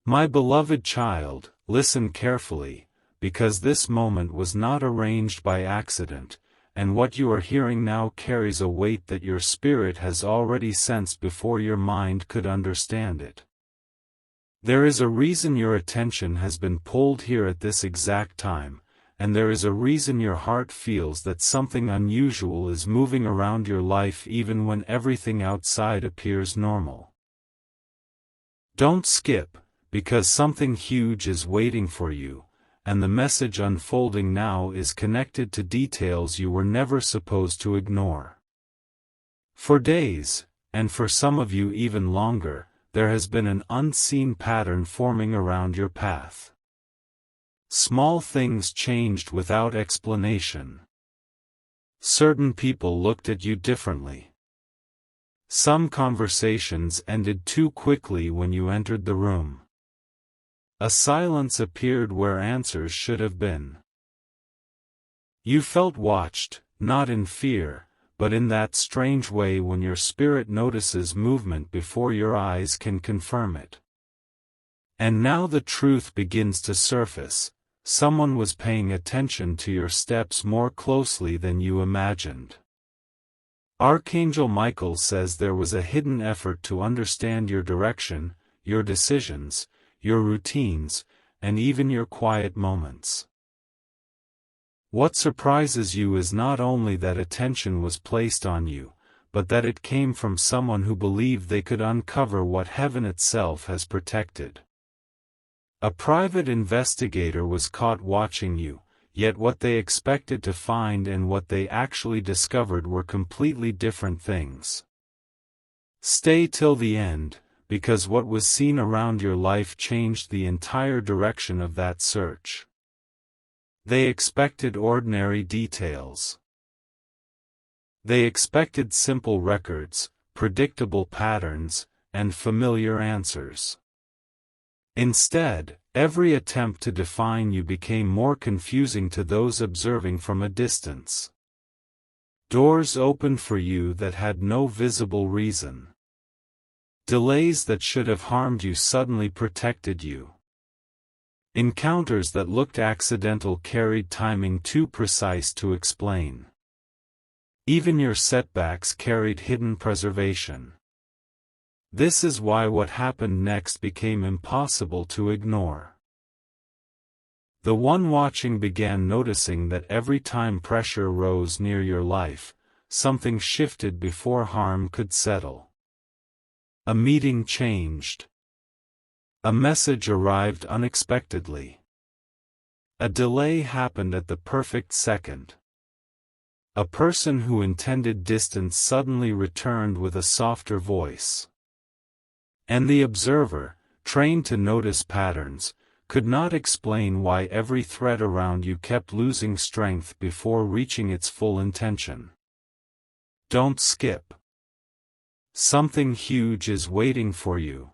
My beloved child, listen carefully, because this moment was not arranged by accident, and what you are hearing now carries a weight that your spirit has already sensed before your mind could understand it. There is a reason your attention has been pulled here at this exact time, and there is a reason your heart feels that something unusual is moving around your life even when everything outside appears normal. Don't skip, because something huge is waiting for you, and the message unfolding now is connected to details you were never supposed to ignore. For days, and for some of you even longer, there has been an unseen pattern forming around your path. Small things changed without explanation. Certain people looked at you differently. Some conversations ended too quickly when you entered the room. A silence appeared where answers should have been. You felt watched, not in fear, but in that strange way when your spirit notices movement before your eyes can confirm it. And now the truth begins to surface. Someone was paying attention to your steps more closely than you imagined. Archangel Michael says there was a hidden effort to understand your direction, your decisions, your routines, and even your quiet moments. What surprises you is not only that attention was placed on you, but that it came from someone who believed they could uncover what heaven itself has protected. A private investigator was caught watching you, yet what they expected to find and what they actually discovered were completely different things. Stay till the end, because what was seen around your life changed the entire direction of that search. They expected ordinary details. They expected simple records, predictable patterns, and familiar answers. Instead, every attempt to define you became more confusing to those observing from a distance. Doors opened for you that had no visible reason. Delays that should have harmed you suddenly protected you. Encounters that looked accidental carried timing too precise to explain. Even your setbacks carried hidden preservation. This is why what happened next became impossible to ignore. The one watching began noticing that every time pressure rose near your life, something shifted before harm could settle. A meeting changed. A message arrived unexpectedly. A delay happened at the perfect second. A person who intended distance suddenly returned with a softer voice. And the observer, trained to notice patterns, could not explain why every thread around you kept losing strength before reaching its full intention. Don't skip. Something huge is waiting for you.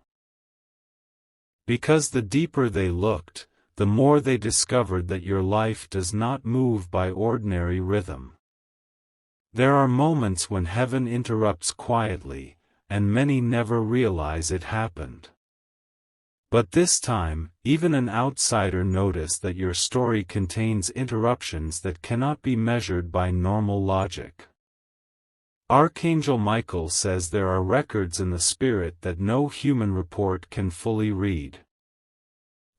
Because the deeper they looked, the more they discovered that your life does not move by ordinary rhythm. There are moments when heaven interrupts quietly, and many never realize it happened. But this time, even an outsider noticed that your story contains interruptions that cannot be measured by normal logic. Archangel Michael says there are records in the spirit that no human report can fully read.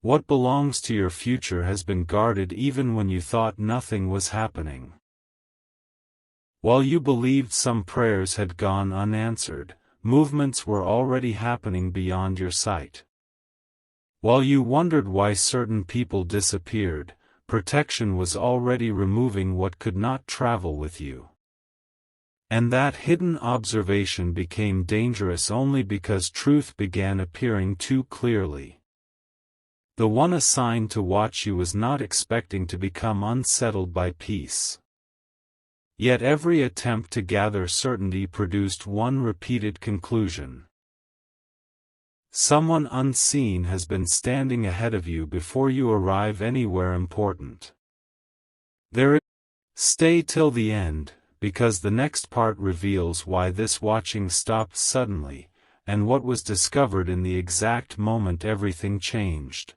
What belongs to your future has been guarded even when you thought nothing was happening. While you believed some prayers had gone unanswered, movements were already happening beyond your sight. While you wondered why certain people disappeared, protection was already removing what could not travel with you. And that hidden observation became dangerous only because truth began appearing too clearly. The one assigned to watch you was not expecting to become unsettled by peace. Yet every attempt to gather certainty produced one repeated conclusion. Someone unseen has been standing ahead of you before you arrive anywhere important. Stay till the end, because the next part reveals why this watching stopped suddenly, and what was discovered in the exact moment everything changed.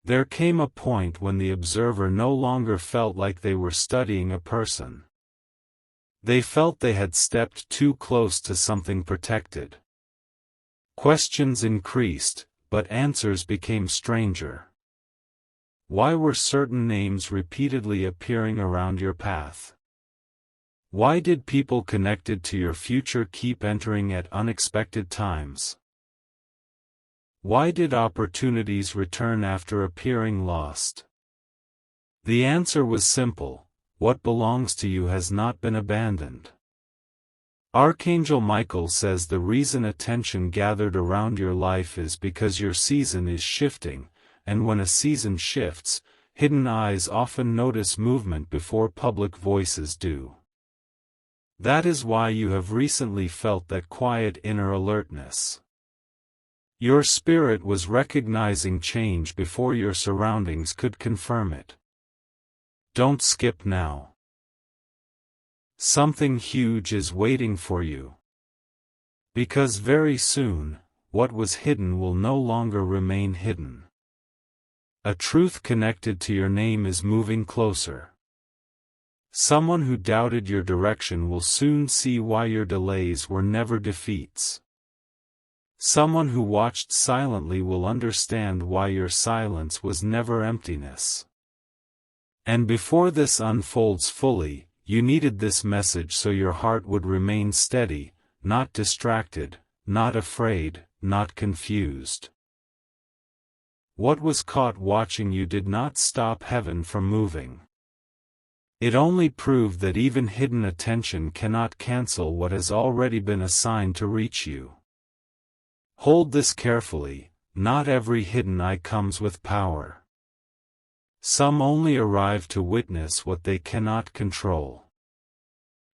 There came a point when the observer no longer felt like they were studying a person. They felt they had stepped too close to something protected. Questions increased, but answers became stranger. Why were certain names repeatedly appearing around your path? Why did people connected to your future keep entering at unexpected times? Why did opportunities return after appearing lost? The answer was simple: what belongs to you has not been abandoned. Archangel Michael says the reason attention gathered around your life is because your season is shifting, and when a season shifts, hidden eyes often notice movement before public voices do. That is why you have recently felt that quiet inner alertness. Your spirit was recognizing change before your surroundings could confirm it. Don't skip now. Something huge is waiting for you. Because very soon, what was hidden will no longer remain hidden. A truth connected to your name is moving closer. Someone who doubted your direction will soon see why your delays were never defeats. Someone who watched silently will understand why your silence was never emptiness. And before this unfolds fully, you needed this message so your heart would remain steady, not distracted, not afraid, not confused. What was caught watching you did not stop heaven from moving. It only proved that even hidden attention cannot cancel what has already been assigned to reach you. Hold this carefully: not every hidden eye comes with power. Some only arrive to witness what they cannot control.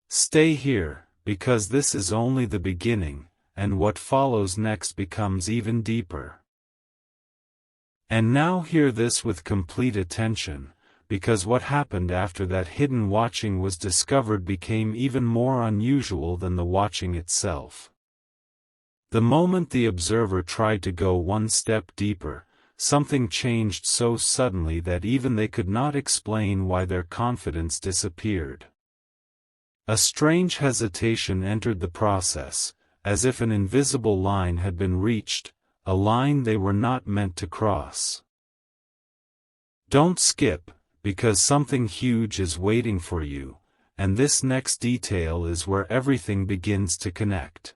Stay here, because this is only the beginning, and what follows next becomes even deeper. And now hear this with complete attention, because what happened after that hidden watching was discovered became even more unusual than the watching itself. The moment the observer tried to go one step deeper, something changed so suddenly that even they could not explain why their confidence disappeared. A strange hesitation entered the process, as if an invisible line had been reached, a line they were not meant to cross. Don't skip, because something huge is waiting for you, and this next detail is where everything begins to connect.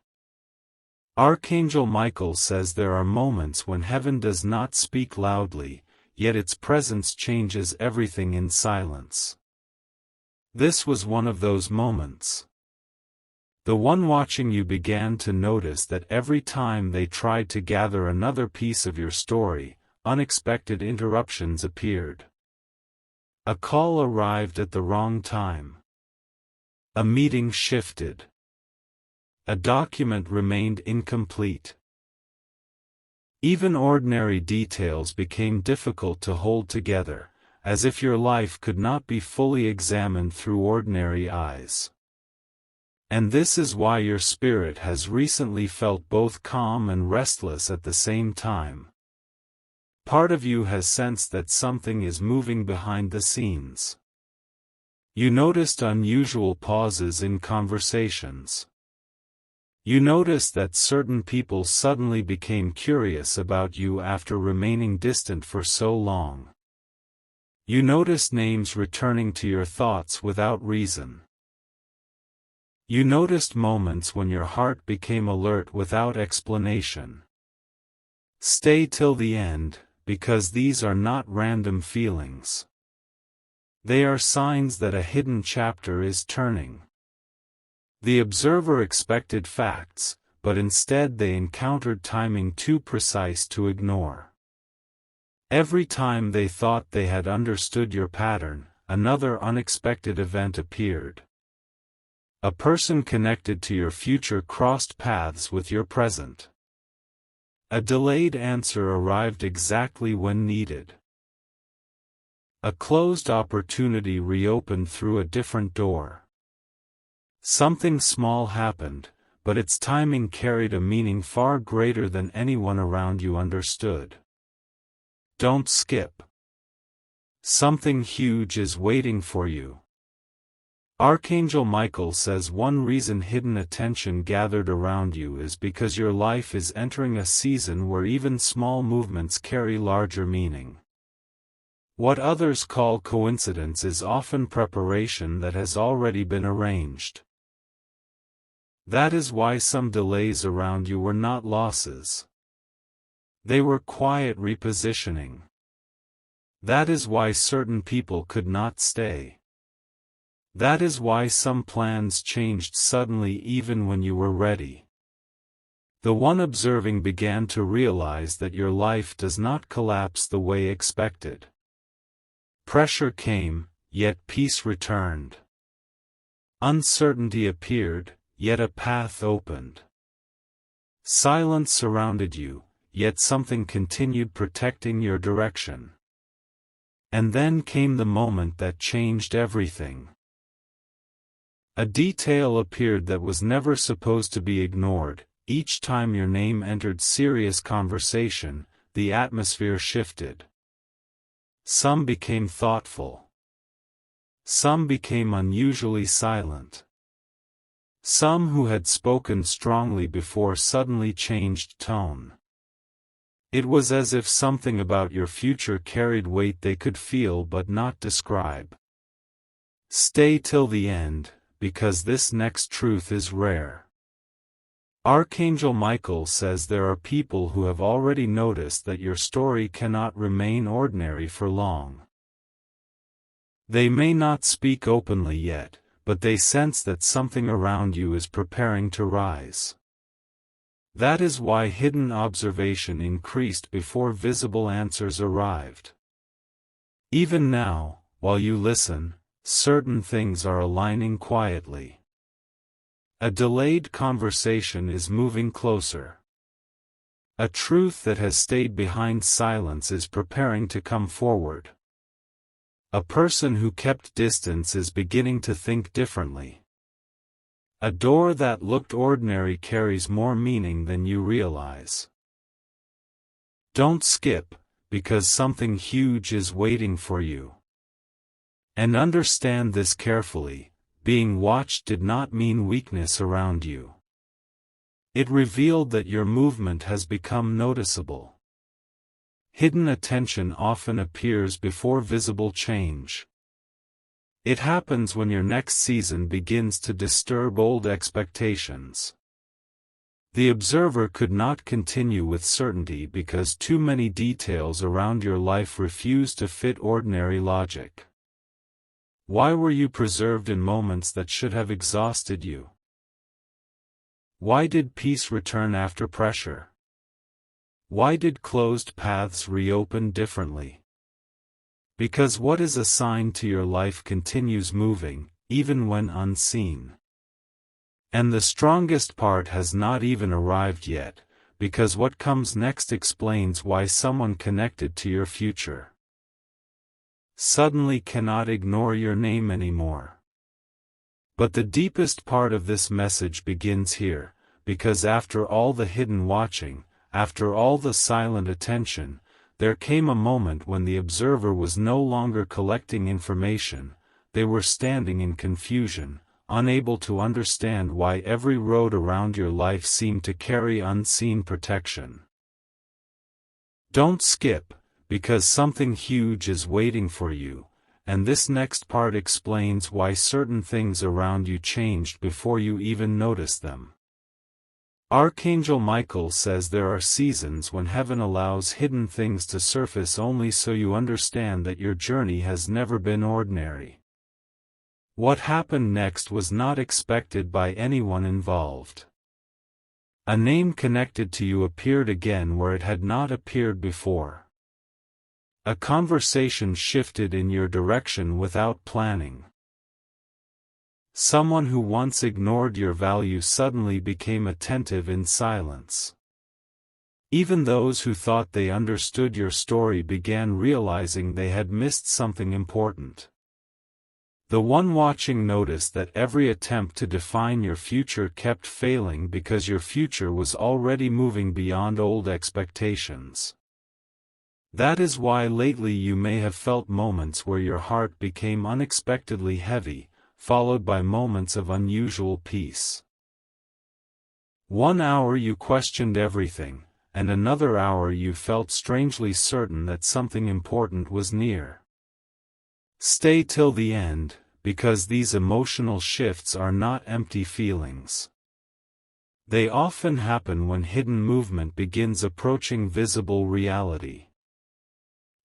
Archangel Michael says there are moments when heaven does not speak loudly, yet its presence changes everything in silence. This was one of those moments. The one watching you began to notice that every time they tried to gather another piece of your story, unexpected interruptions appeared. A call arrived at the wrong time. A meeting shifted. A document remained incomplete. Even ordinary details became difficult to hold together, as if your life could not be fully examined through ordinary eyes. And this is why your spirit has recently felt both calm and restless at the same time. Part of you has sensed that something is moving behind the scenes. You noticed unusual pauses in conversations. You noticed that certain people suddenly became curious about you after remaining distant for so long. You noticed names returning to your thoughts without reason. You noticed moments when your heart became alert without explanation. Stay till the end, because these are not random feelings. They are signs that a hidden chapter is turning. The observer expected facts, but instead they encountered timing too precise to ignore. Every time they thought they had understood your pattern, another unexpected event appeared. A person connected to your future crossed paths with your present. A delayed answer arrived exactly when needed. A closed opportunity reopened through a different door. Something small happened, but its timing carried a meaning far greater than anyone around you understood. Don't skip. Something huge is waiting for you. Archangel Michael says one reason hidden attention gathered around you is because your life is entering a season where even small movements carry larger meaning. What others call coincidence is often preparation that has already been arranged. That is why some delays around you were not losses. They were quiet repositioning. That is why certain people could not stay. That is why some plans changed suddenly even when you were ready. The one observing began to realize that your life does not collapse the way expected. Pressure came, yet peace returned. Uncertainty appeared, yet a path opened. Silence surrounded you, yet something continued protecting your direction. And then came the moment that changed everything. A detail appeared that was never supposed to be ignored. Each time your name entered serious conversation, the atmosphere shifted. Some became thoughtful. Some became unusually silent. Some who had spoken strongly before suddenly changed tone. It was as if something about your future carried weight they could feel but not describe. Stay till the end, because this next truth is rare. Archangel Michael says there are people who have already noticed that your story cannot remain ordinary for long. They may not speak openly yet, but they sense that something around you is preparing to rise. That is why hidden observation increased before visible answers arrived. Even now, while you listen, certain things are aligning quietly. A delayed conversation is moving closer. A truth that has stayed behind silence is preparing to come forward. A person who kept distance is beginning to think differently. A door that looked ordinary carries more meaning than you realize. Don't skip, because something huge is waiting for you. And understand this carefully, being watched did not mean weakness around you. It revealed that your movement has become noticeable. Hidden attention often appears before visible change. It happens when your next season begins to disturb old expectations. The observer could not continue with certainty because too many details around your life refuse to fit ordinary logic. Why were you preserved in moments that should have exhausted you? Why did peace return after pressure? Why did closed paths reopen differently? Because what is assigned to your life continues moving, even when unseen. And the strongest part has not even arrived yet, because what comes next explains why someone connected to your future suddenly cannot ignore your name anymore. But the deepest part of this message begins here, because after all the hidden watching, after all the silent attention, there came a moment when the observer was no longer collecting information. They were standing in confusion, unable to understand why every road around your life seemed to carry unseen protection. Don't skip, because something huge is waiting for you, and this next part explains why certain things around you changed before you even noticed them. Archangel Michael says there are seasons when heaven allows hidden things to surface only so you understand that your journey has never been ordinary. What happened next was not expected by anyone involved. A name connected to you appeared again where it had not appeared before. A conversation shifted in your direction without planning. Someone who once ignored your value suddenly became attentive in silence. Even those who thought they understood your story began realizing they had missed something important. The one watching noticed that every attempt to define your future kept failing because your future was already moving beyond old expectations. That is why lately you may have felt moments where your heart became unexpectedly heavy, followed by moments of unusual peace. 1 hour you questioned everything, and another hour you felt strangely certain that something important was near. Stay till the end, because these emotional shifts are not empty feelings. They often happen when hidden movement begins approaching visible reality.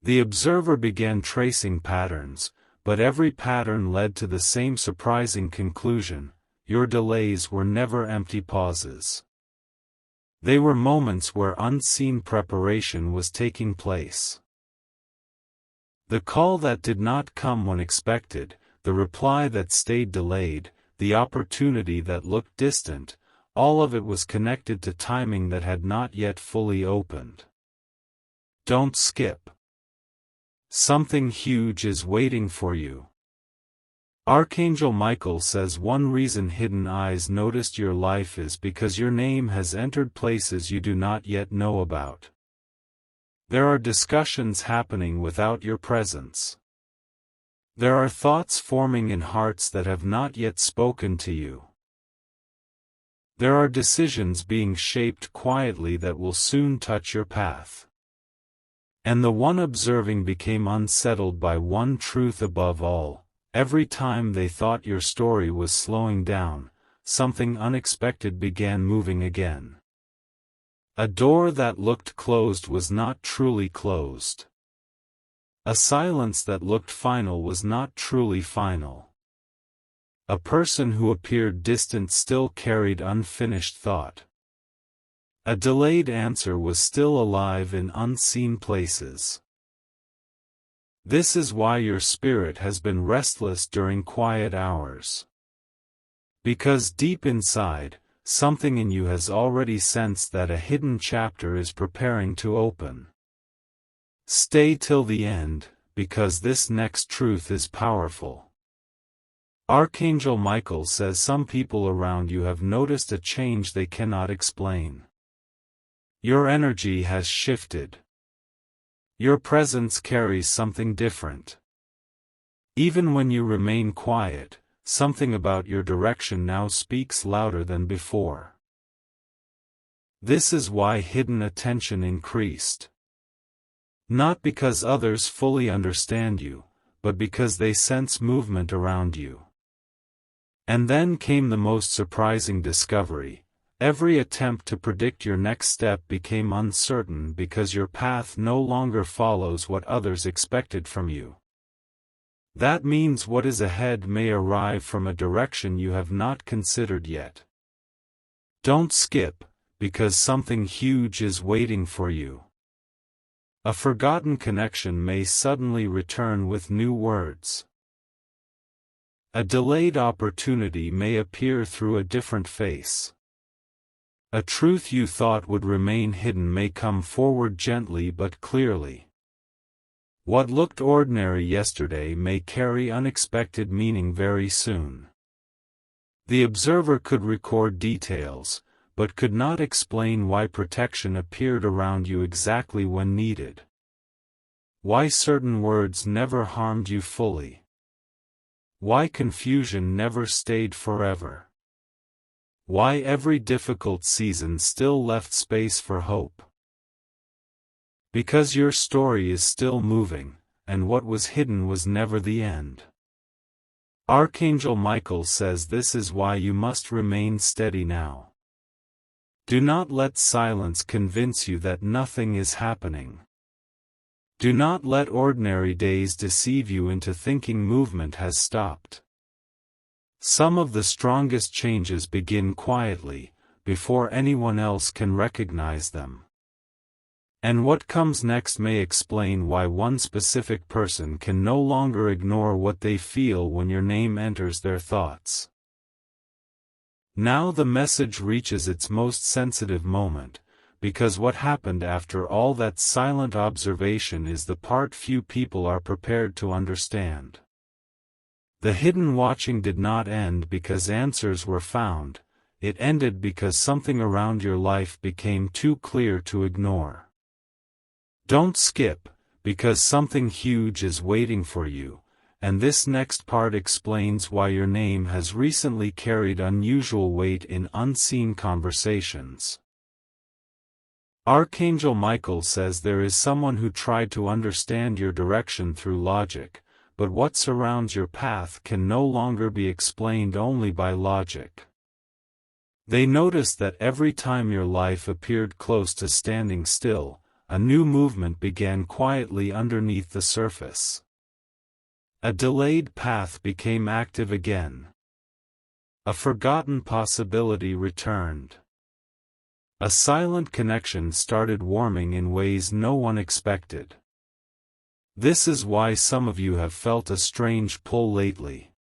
The observer began tracing patterns, but every pattern led to the same surprising conclusion: your delays were never empty pauses. They were moments where unseen preparation was taking place. The call that did not come when expected, the reply that stayed delayed, the opportunity that looked distant, all of it was connected to timing that had not yet fully opened. Don't skip. Something huge is waiting for you. Archangel Michael says one reason hidden eyes noticed your life is because your name has entered places you do not yet know about. There are discussions happening without your presence. There are thoughts forming in hearts that have not yet spoken to you. There are decisions being shaped quietly that will soon touch your path. And the one observing became unsettled by one truth above all: every time they thought your story was slowing down, something unexpected began moving again. A door that looked closed was not truly closed. A silence that looked final was not truly final. A person who appeared distant still carried unfinished thought. A delayed answer was still alive in unseen places. This is why your spirit has been restless during quiet hours. Because deep inside, something in you has already sensed that a hidden chapter is preparing to open. Stay till the end, because this next truth is powerful. Archangel Michael says some people around you have noticed a change they cannot explain. Your energy has shifted. Your presence carries something different. Even when you remain quiet, something about your direction now speaks louder than before. This is why hidden attention increased. Not because others fully understand you, but because they sense movement around you. And then came the most surprising discovery: every attempt to predict your next step became uncertain because your path no longer follows what others expected from you. That means what is ahead may arrive from a direction you have not considered yet. Don't skip, because something huge is waiting for you. A forgotten connection may suddenly return with new words. A delayed opportunity may appear through a different face. A truth you thought would remain hidden may come forward gently but clearly. What looked ordinary yesterday may carry unexpected meaning very soon. The observer could record details, but could not explain why protection appeared around you exactly when needed. Why certain words never harmed you fully. Why confusion never stayed forever. Why every difficult season still left space for hope. Because your story is still moving, and what was hidden was never the end. Archangel Michael says this is why you must remain steady now. Do not let silence convince you that nothing is happening. Do not let ordinary days deceive you into thinking movement has stopped. Some of the strongest changes begin quietly, before anyone else can recognize them. And what comes next may explain why one specific person can no longer ignore what they feel when your name enters their thoughts. Now the message reaches its most sensitive moment, because what happened after all that silent observation is the part few people are prepared to understand. The hidden watching did not end because answers were found, it ended because something around your life became too clear to ignore. Don't skip, because something huge is waiting for you, and this next part explains why your name has recently carried unusual weight in unseen conversations. Archangel Michael says there is someone who tried to understand your direction through logic, but what surrounds your path can no longer be explained only by logic. They noticed that every time your life appeared close to standing still, a new movement began quietly underneath the surface. A delayed path became active again. A forgotten possibility returned. A silent connection started warming in ways no one expected. This is why some of you have felt a strange pull lately.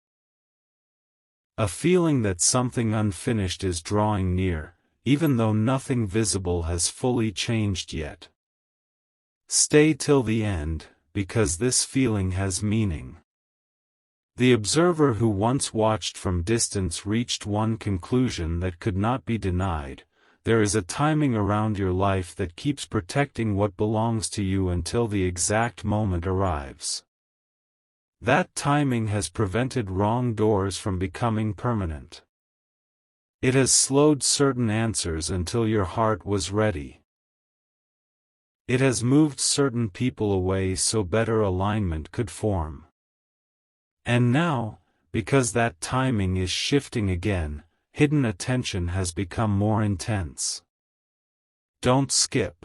A feeling that something unfinished is drawing near, even though nothing visible has fully changed yet. Stay till the end, because this feeling has meaning. The observer who once watched from distance reached one conclusion that could not be denied: there is a timing around your life that keeps protecting what belongs to you until the exact moment arrives. That timing has prevented wrong doors from becoming permanent. It has slowed certain answers until your heart was ready. It has moved certain people away so better alignment could form. And now, because that timing is shifting again, hidden attention has become more intense. Don't skip.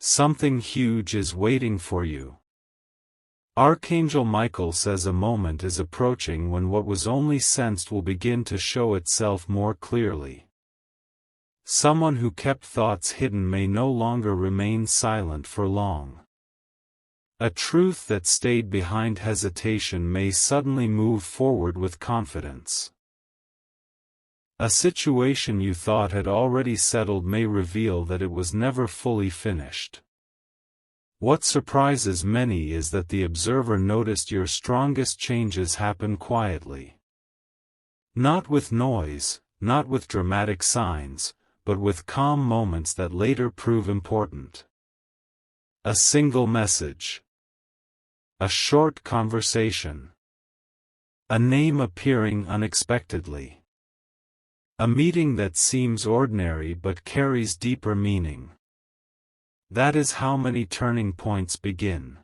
Something huge is waiting for you. Archangel Michael says a moment is approaching when what was only sensed will begin to show itself more clearly. Someone who kept thoughts hidden may no longer remain silent for long. A truth that stayed behind hesitation may suddenly move forward with confidence. A situation you thought had already settled may reveal that it was never fully finished. What surprises many is that the observer noticed your strongest changes happen quietly. Not with noise, not with dramatic signs, but with calm moments that later prove important. A single message. A short conversation. A name appearing unexpectedly. A meeting that seems ordinary but carries deeper meaning. That is how many turning points begin.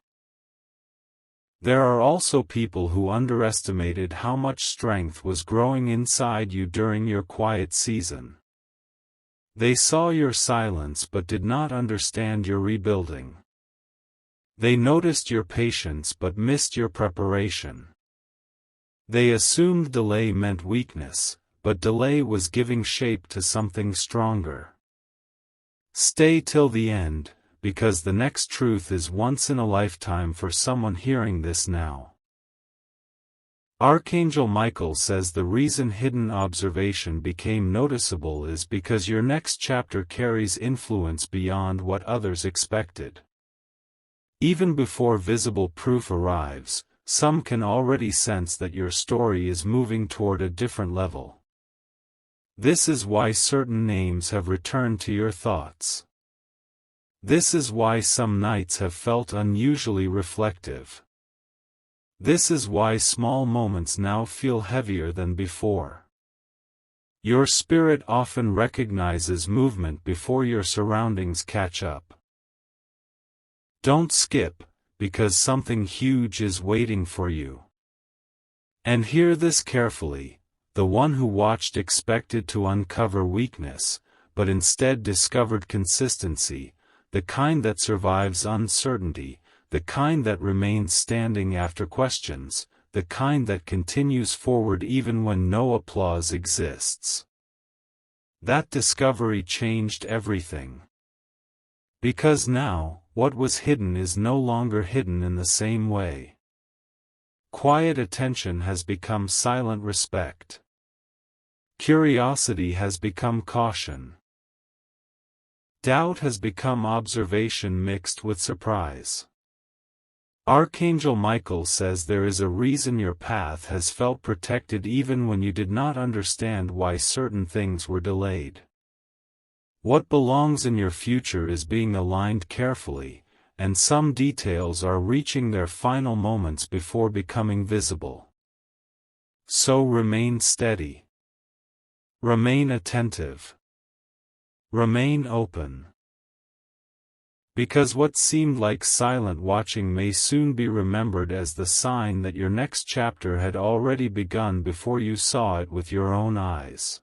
There are also people who underestimated how much strength was growing inside you during your quiet season. They saw your silence but did not understand your rebuilding. They noticed your patience but missed your preparation. They assumed delay meant weakness, but delay was giving shape to something stronger. Stay till the end, because the next truth is once in a lifetime for someone hearing this now. Archangel Michael says the reason hidden observation became noticeable is because your next chapter carries influence beyond what others expected. Even before visible proof arrives, some can already sense that your story is moving toward a different level. This is why certain names have returned to your thoughts. This is why some nights have felt unusually reflective. This is why small moments now feel heavier than before. Your spirit often recognizes movement before your surroundings catch up. Don't skip, because something huge is waiting for you. And hear this carefully: the one who watched expected to uncover weakness, but instead discovered consistency, the kind that survives uncertainty, the kind that remains standing after questions, the kind that continues forward even when no applause exists. That discovery changed everything. Because now, what was hidden is no longer hidden in the same way. Quiet attention has become silent respect. Curiosity has become caution. Doubt has become observation mixed with surprise. Archangel Michael says there is a reason your path has felt protected even when you did not understand why certain things were delayed. What belongs in your future is being aligned carefully, and some details are reaching their final moments before becoming visible. So remain steady. Remain attentive. Remain open. Because what seemed like silent watching may soon be remembered as the sign that your next chapter had already begun before you saw it with your own eyes.